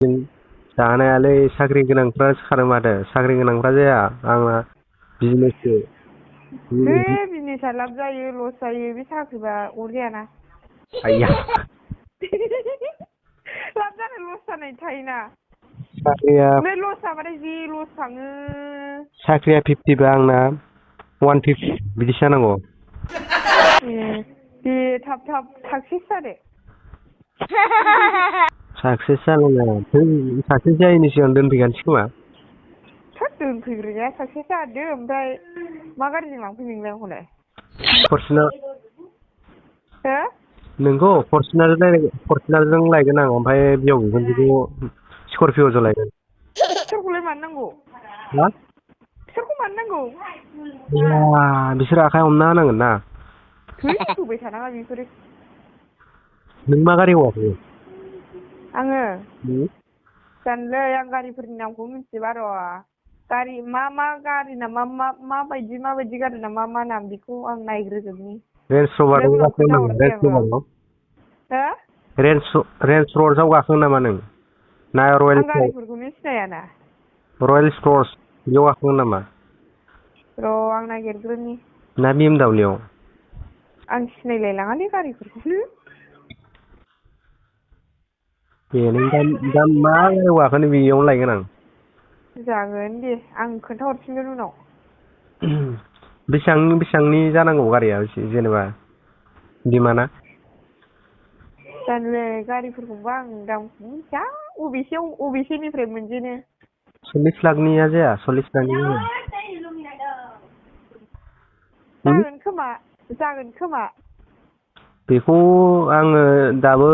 जानायालाय साख्रि गोनांफ्रासो खारो माथो साख्रि गोनांफ्रा जाया आंना बिजनेससो बे बिजनेसा लाब जायो लस जायो बे साख्रिबा अरजायाना आइया लाब जानाय लस जानाय थायोना साख्रिया बे लस जाबाथाय जि लस थाङो साख्रिया 50 बा आंना 150 बिदिसो जानांगौ दे थाब साक्सेस जादो साक्सेस जानांगौ साक्सेस जायैनि सिगां दोनफैखानोसै खोमा दोनफैग्रोनाया साक्सेस जादो ओमफ्राय मा गारिजों लांफैनो नोंलाय आंखौलाय फरसुनार हो नोंगौ फरसुनारजों लायगोन आं ओमफ्राय बिहाव बिखुनजोखौ स्करपिअ'जों लायगोन बिसोरखौलाय मानो नांगौ मा बिसोरखौ मानो नांगौ बिसोर आखाइ हमना होनांगोन ना होबाय थानाङा बेफोरो नों मा गारि हगाखो आङो जानोलै आं गारिफोरनि नामखौ मिथिजोबा र' गारि मा गारिना माबायदि गारिना मा नाम बेखौ आं नायग्रोजोबनि रेन्ज रभाराव उनाव गाखोगोन नामा खोन्थाहरनोसै आं र' रेन्ज रभाराव गाखोगोन नामा नों ना आं गारिफोरखौनो सिनायाना रयेल स्टर्स बेयाव गाखोगोन नामा र' आं नागिरग्रोनि ना BMW आं सिनायलायलाङालै गारिफोरखौनो दे नों दा मा गारियाव गाखोनो बेयावनो लायगोन आं जागोन दे आं खोन्थाहरफिनगोन उनाव बेसेबांनि जानांगौ गारिया जेनेबा डिमान्डआ जानोलै गारिफोरखौबा आं दामखौ मिथिया अबेसेनिफ्राय मोनजेनो 40 लाखनिया जाया 40 लाखनि जागोन खोमा बेखौ आङो दाबो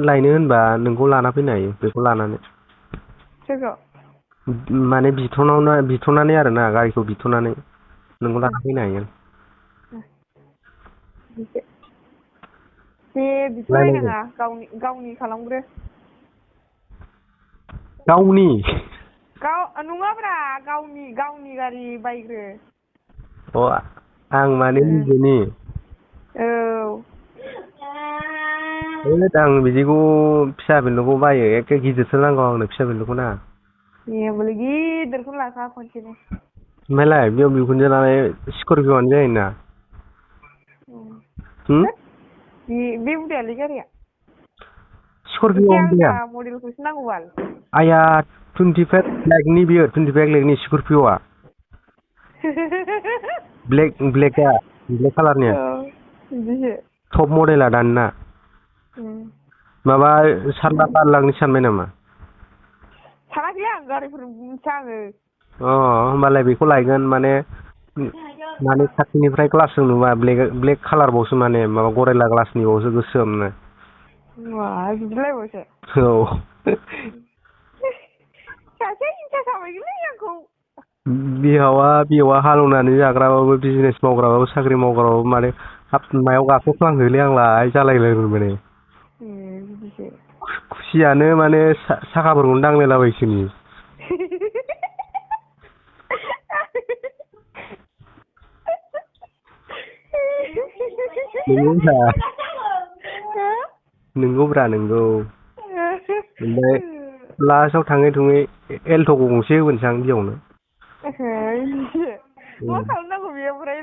लायनो होनबा नोंखौ लाना फैनो हायो बेखौ लानानै सोरखौ माने बिथ'नानै आरोना गारिखौ बिथ'नानै नोंखौ लाना फैनो हायो दे बिथ'लायनाङा गावनि खालामग्रो गावनि नङाब्रा गावनि गारि बायग्रो आं माने निजेनि औ आं बिदिखौ फिसा बेनल'खौ बायो एखे गिदिरसो नांगौ आंनो फिसा बेनल'खौ नाङा होमबालाय गिदिरखौनो लाखा खनसेनो ओमफ्रायलाय बिहाव बिखुनजो लानाय स्करपिअ'आनो जायोना बे उदायालै गारिया एसे स्करपिअ आलदा मडेलखौसो नांगौ बाल आइया 25 लाखनि बियो 25 लाखनि स्करपिअ'आ ब्लेक कालारनिया बिदिसो टप मडेला दानिना माबा 7 लाख 8 लाखनि सानबाय नामा सानाखैलै आं गारिफोर मिथिया आङो होमबालाय बेखौ लायगोन माने खाथिनिफ्राय ग्लासजों नुबा ब्लेक कालारबावसो माने माबा गरायला ग्लासनिबावसो गोसोमनो बिदिलायबावसो औ सासे हिनसा खालामबायलै आंखौ बिहावा हालेवनानै जाग्राबाबो बिजनेस मावग्राबाबो साख्रि मावग्राबाबो माने हाब मायाव गाखोफ्लांखोलै आंलाय जालायलायबाय माने बिदिसो खुसियानो माने साखाफोरखौनो दांलायलाबायसोनि नोंगौब्रा नोंगौ ओमफ्राय लास्टआव थाङै थुङै एल्ट'खौ गंसे होबोनोसै आं बियावनो मा खालामनांगौ बेयो ओमफ्राय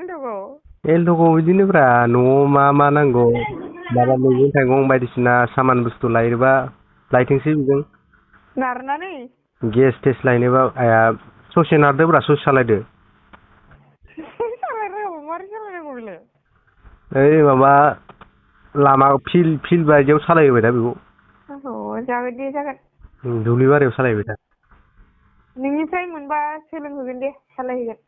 एल्ट'खौ बिदिनोब्रा न'आव मा नांगौ माबा मैगं थाइगं बायदिसिना सामान बुस्थु लायोबा लायथोंसै बेजों नारनानै गेस थेस लायनोबा ससे नारदोब्रा ससे सालायदो मारै सालायनांगौ बेलाय ओइ माबा लामा फिल्ड बायदियाव सालायहोबाय दा बेखौ जागोन दे जागोन दुब्लि बारियाव सालायबाय दा नोंनिफ्राय मोनबा सोलोंहोगोन दे सालायहैगोन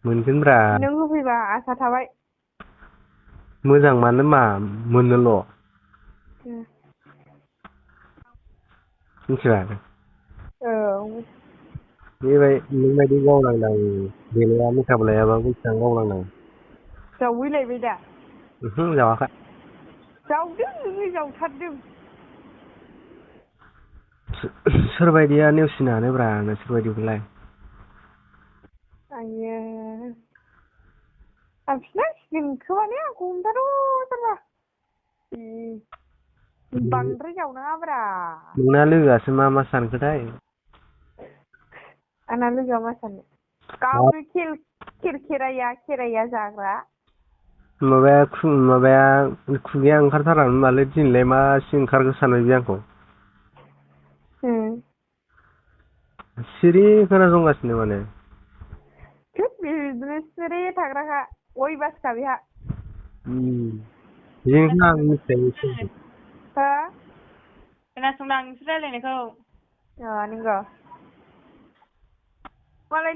मोनगोनब्रा नों होफैबा आसा थाबाय मोजां मानो मा मोननोल' मिथिबाय औ नोंबायदि गावलांदां देलाया मेकाप लायाबा बेसेबां गावलांनांगौ जावहैलायबाय दा जावाखै जावदों नोङो जावथारदों सोरबायदिया नेवसिनो हानोब्रा नोंसोरबायदिखौलाय आयो आं फिनांसिगोन खोमालै आंखौ हमथार' जारला बांद्राय जावनाङाब्रा नोंना लोगोआसो मा सानखोथाय आंना लोगोआ मा सानो गावनो खेराया जाग्रा माबाया खुगाया ओंखारथारामोन मालै दिनैलाय मासि ओंखारखो सानबाय बे आंखौ सिरि खोनासंगासिनो माने बिदिनो सिरि थाग्राखा अयबासखा बेहा बिदिनो आं मिथिखायो हो खोनासंदां नोंसोर रायलायनायखौ नंगौ मालाय